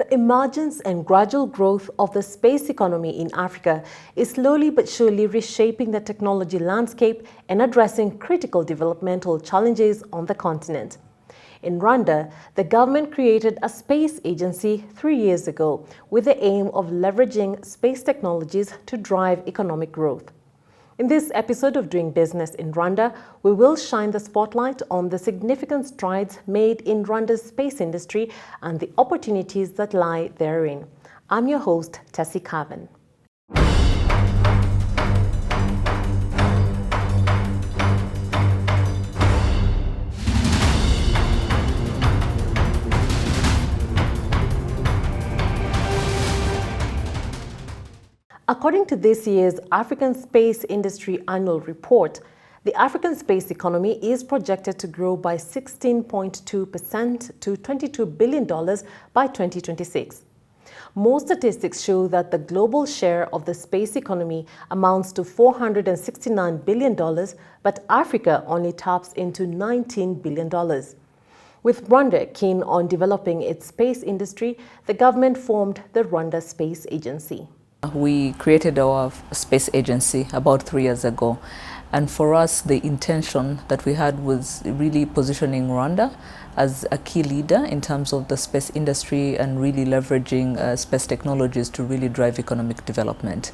The emergence and gradual growth of the space economy in Africa is slowly but surely reshaping the technology landscape and addressing critical developmental challenges on the continent. In Rwanda, the government created a space agency 3 years ago with the aim of leveraging space technologies to drive economic growth. In this episode of Doing Business in Rwanda, we will shine the spotlight on the significant strides made in Rwanda's space industry and the opportunities that lie therein. I'm your host, Tessie Carvin. According to this year's African Space Industry Annual Report, the African space economy is projected to grow by 16.2% to $22 billion by 2026. Most statistics show that the global share of the space economy amounts to $469 billion, but Africa only taps into $19 billion. With Rwanda keen on developing its space industry, the government formed the Rwanda Space Agency. We created our space agency about 3 years ago, and for us the intention that we had was really positioning Rwanda as a key leader in terms of the space industry and really leveraging space technologies to really drive economic development.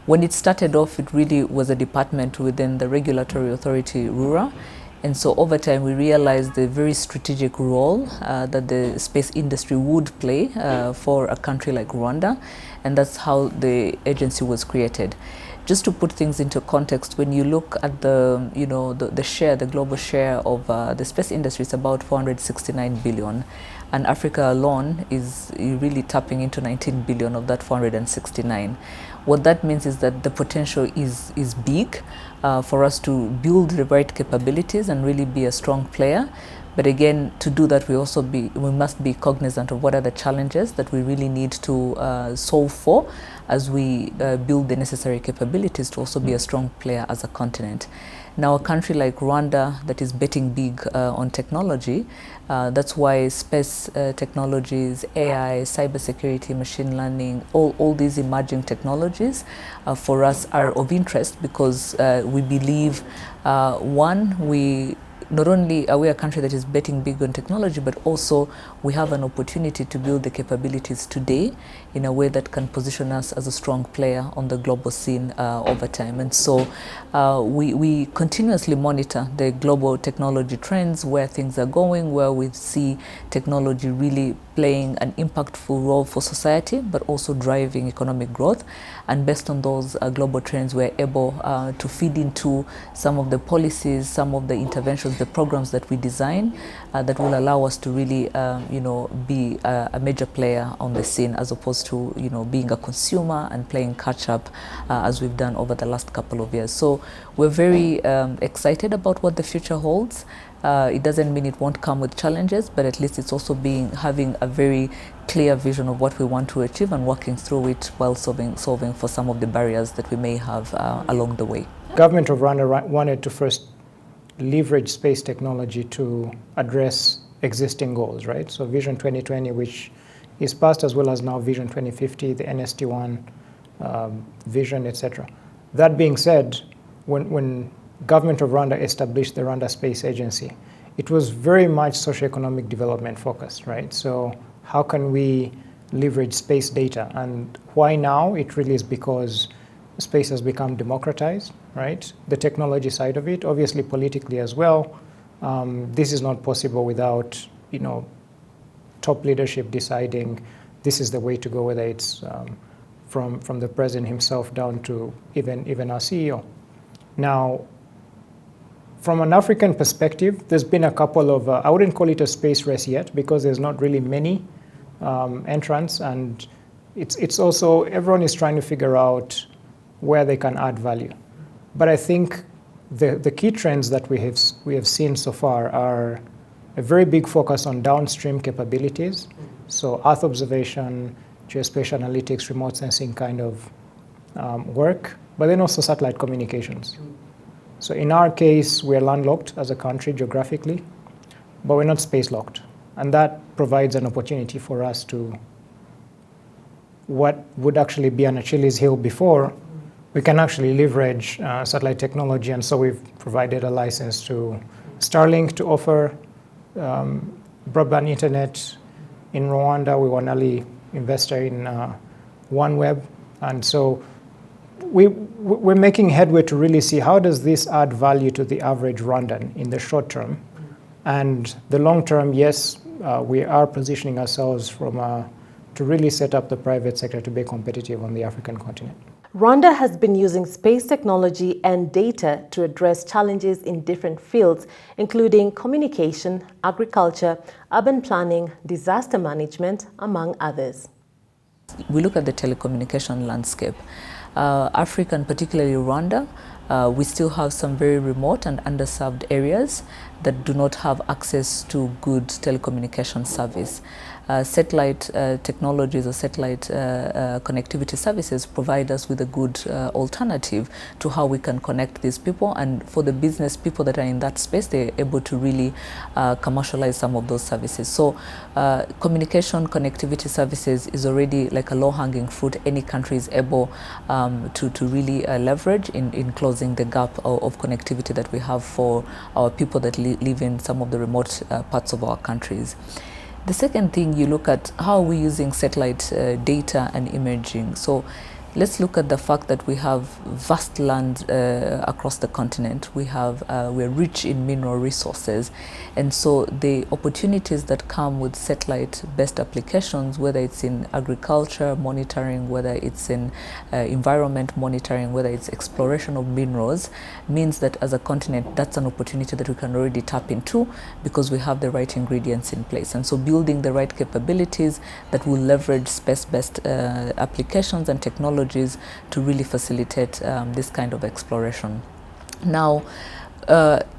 When it started off, it really was a department within the regulatory authority RURA. And so over time, we realized the very strategic role that the space industry would play for a country like Rwanda, and that's how the agency was created. Just to put things into context, when you look at the share, the global share of the space industry, it's about 469 billion, and Africa alone is really tapping into 19 billion of that 469. What that means is that the potential is big for us to build the right capabilities and really be a strong player. But again, to do that, we must be cognizant of what are the challenges that we really need to solve for as we build the necessary capabilities to also be a strong player as a continent. Now, a country like Rwanda that is betting big on technology, that's why space technologies, AI, cybersecurity, machine learning, all these emerging technologies for us are of interest because we believe, not only are we a country that is betting big on technology, but also we have an opportunity to build the capabilities today in a way that can position us as a strong player on the global scene over time. And so we continuously monitor the global technology trends, where things are going, where we see technology really playing an impactful role for society, but also driving economic growth. And based on those global trends, we're able to feed into some of the policies, some of the interventions, the programs that we design that will allow us to really be a major player on the scene, as opposed to being a consumer and playing catch up as we've done over the last couple of years. So we're very excited about what the future holds. It doesn't mean it won't come with challenges, but at least it's also having a very clear vision of what we want to achieve and working through it while solving for some of the barriers that we may have along the way. Government of Rwanda wanted to first leverage space technology to address existing goals, right? So Vision 2020, which is passed, as well as now Vision 2050, the NST1 vision, etc. That being said, when Government of Rwanda established the Rwanda Space Agency, it was very much socioeconomic development focused, right? So how can we leverage space data? And why now? It really is because space has become democratized, right? The technology side of it, obviously politically as well. This is not possible without, top leadership deciding this is the way to go, whether it's from the president himself down to even our CEO. Now, from an African perspective, there's been a couple of, I wouldn't call it a space race yet, because there's not really many entrants, and it's also, everyone is trying to figure out where they can add value. But I think the key trends that we have seen so far are a very big focus on downstream capabilities, so Earth observation, geospatial analytics, remote sensing kind of work, but then also satellite communications. So in our case, we're landlocked as a country geographically, but we're not space locked. And that provides an opportunity for us to what would actually be an Achilles heel before, we can actually leverage satellite technology. And so we've provided a license to Starlink to offer broadband internet in Rwanda. We were an early investor in OneWeb. And so we're making headway to really see how does this add value to the average Rwandan in the short term. And the long term, yes, we are positioning ourselves to really set up the private sector to be competitive on the African continent. Rwanda has been using space technology and data to address challenges in different fields, including communication, agriculture, urban planning, disaster management, among others. We look at the telecommunication landscape. Africa, and particularly Rwanda, we still have some very remote and underserved areas that do not have access to good telecommunication service. Satellite technologies or satellite connectivity services provide us with a good alternative to how we can connect these people, and for the business people that are in that space, they're able to really commercialize some of those services. So communication connectivity services is already like a low-hanging fruit any country is able to really leverage in closing the gap of connectivity that we have for our people that live in some of the remote parts of our countries. The second thing, you look at how we're using satellite data and imaging. So let's look at the fact that we have vast land across the continent. We're rich in mineral resources. And so the opportunities that come with satellite-based applications, whether it's in agriculture monitoring, whether it's in environment monitoring, whether it's exploration of minerals, means that as a continent, that's an opportunity that we can already tap into because we have the right ingredients in place. And so building the right capabilities that will leverage space-based applications and technologies to really facilitate this kind of exploration. Now,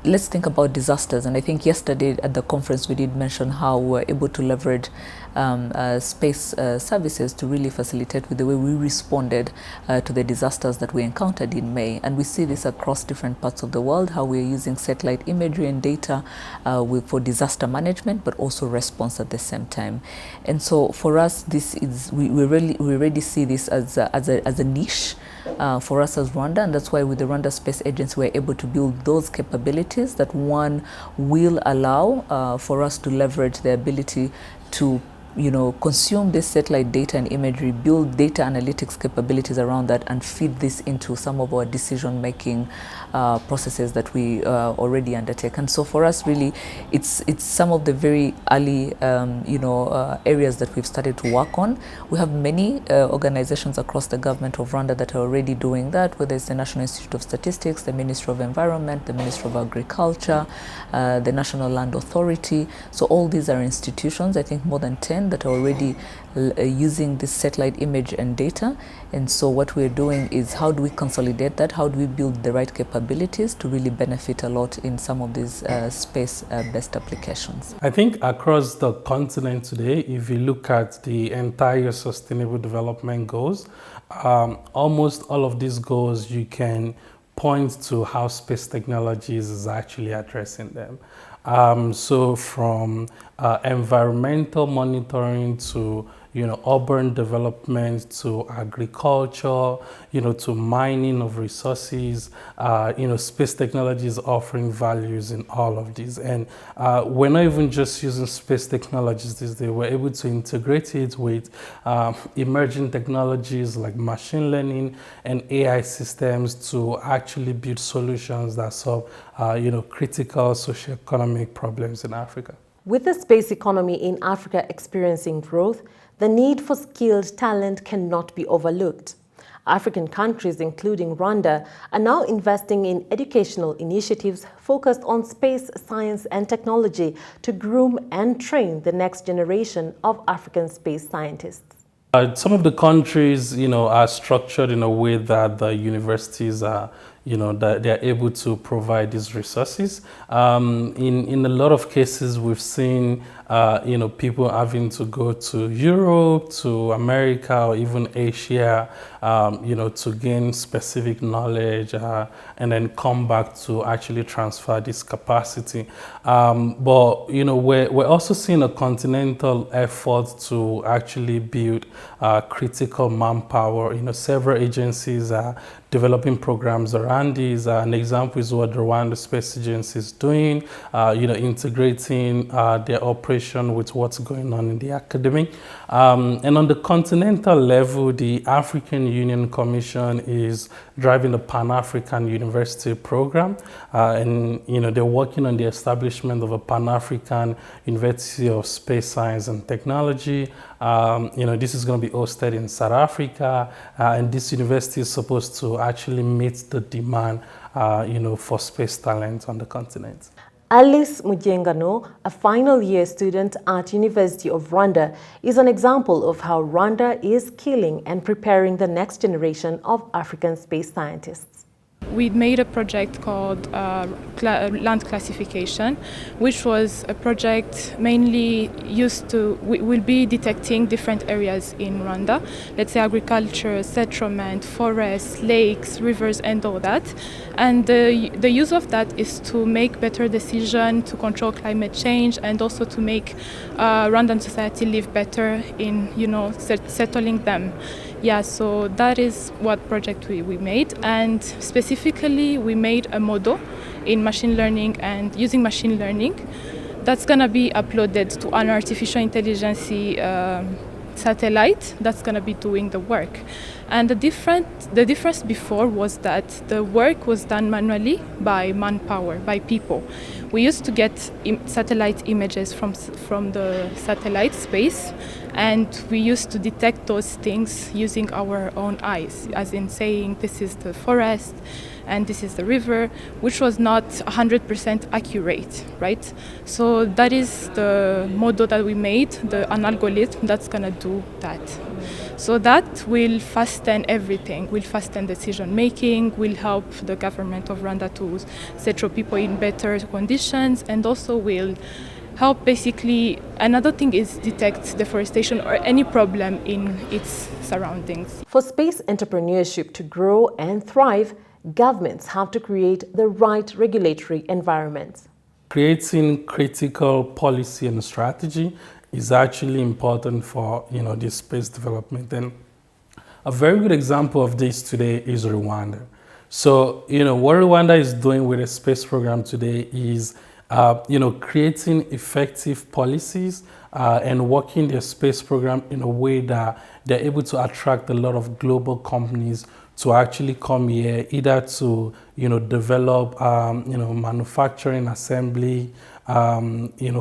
let's think about disasters. And I think yesterday at the conference we did mention how we're able to leverage space services to really facilitate with the way we responded to the disasters that we encountered in May. And we see this across different parts of the world, how we're using satellite imagery and data for disaster management, but also response at the same time. And so for us, this is we already see this as a niche for us as Rwanda, and that's why with the Rwanda Space Agency we're able to build those capabilities that one will allow for us to leverage the ability to consume this satellite data and imagery, build data analytics capabilities around that, and feed this into some of our decision-making processes that we already undertake. And so for us, really, it's some of the very early, areas that we've started to work on. We have many organizations across the government of Rwanda that are already doing that, whether it's the National Institute of Statistics, the Ministry of Environment, the Ministry of Agriculture, the National Land Authority. So all these are institutions, I think more than 10, that are already using this satellite image and data. And so what we're doing is how do we consolidate that? How do we build the right capabilities to really benefit a lot in some of these space-based applications? I think across the continent today, if you look at the entire Sustainable Development Goals, almost all of these goals you can point to how space technologies is actually addressing them. So from environmental monitoring to urban development, to agriculture, to mining of resources, space technology is offering values in all of these. And we're not even just using space technologies these days, we're able to integrate it with emerging technologies like machine learning and AI systems to actually build solutions that solve, critical socioeconomic problems in Africa. With the space economy in Africa experiencing growth, the need for skilled talent cannot be overlooked. African countries, including Rwanda, are now investing in educational initiatives focused on space science and technology to groom and train the next generation of African space scientists. Some of the countries, are structured in a way that the universities are, that they're able to provide these resources. In a lot of cases, we've seen people having to go to Europe, to America, or even Asia, to gain specific knowledge and then come back to actually transfer this capacity. But we're also seeing a continental effort to actually build critical manpower. Several agencies are developing programs around these. An example is what the Rwanda Space Agency is doing, integrating their operation with what's going on in the academy. And on the continental level, the African Union Commission is driving the Pan-African University program. And they're working on the establishment of a Pan-African University of Space Science and Technology. This is going to be hosted in South Africa, and this university is supposed to actually meet the demand, for space talent on the continent. Alice Mujengano, a final year student at University of Rwanda, is an example of how Rwanda is skilling and preparing the next generation of African space scientists. We made a project called land classification, which was a project mainly we'll be detecting different areas in Rwanda, let's say agriculture, settlement, forests, lakes, rivers, and all that. And the use of that is to make better decisions, to control climate change, and also to make Rwandan society live better in, settling them. Yeah, so that is what project we made, and specifically we made a model in machine learning and using machine learning that's gonna be uploaded to an artificial intelligence satellite that's gonna be doing the work. And the difference before was that the work was done manually by manpower, by people. We used to get satellite images from the satellite space, and we used to detect those things using our own eyes, as in saying this is the forest and this is the river, which was not 100% accurate, right? So that is the model that we made, an algorithm that's gonna do that. So that will fasten everything, will fasten decision making, will help the government of Rwanda to settle people in better conditions, and also will help basically, another thing is detect deforestation or any problem in its surroundings. For space entrepreneurship to grow and thrive, governments have to create the right regulatory environment. Creating critical policy and strategy is actually important for this space development. And a very good example of this today is Rwanda. So what Rwanda is doing with the space program today is creating effective policies and working their space program in a way that they're able to attract a lot of global companies to actually come here, either to develop manufacturing, assembly,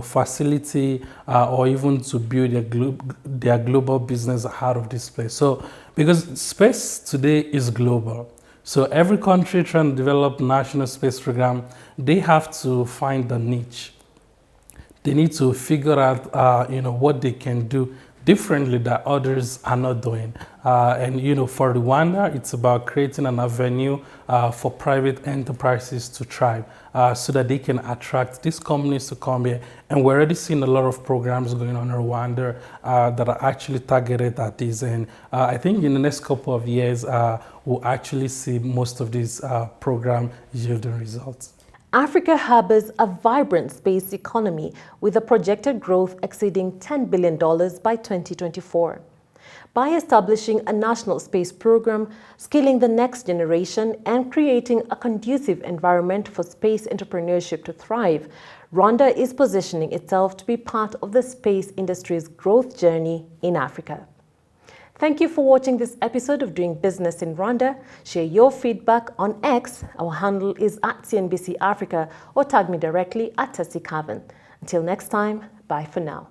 facility, or even to build their global business out of this place. So because space today is global, so every country trying to develop national space program, they have to find a niche. They need to figure out what they can do differently that others are not doing. And for Rwanda, it's about creating an avenue for private enterprises to thrive so that they can attract these companies to come here. And we're already seeing a lot of programs going on in Rwanda that are actually targeted at this. And I think in the next couple of years, we'll actually see most of these programs yielding results. Africa harbors a vibrant space economy with a projected growth exceeding $10 billion by 2024. By establishing a national space program, skilling the next generation, and creating a conducive environment for space entrepreneurship to thrive, Rwanda is positioning itself to be part of the space industry's growth journey in Africa. Thank you for watching this episode of Doing Business in Rwanda. Share your feedback on X. Our handle is @CNBC Africa, or tag me directly @Tessie Cavan. Until next time, bye for now.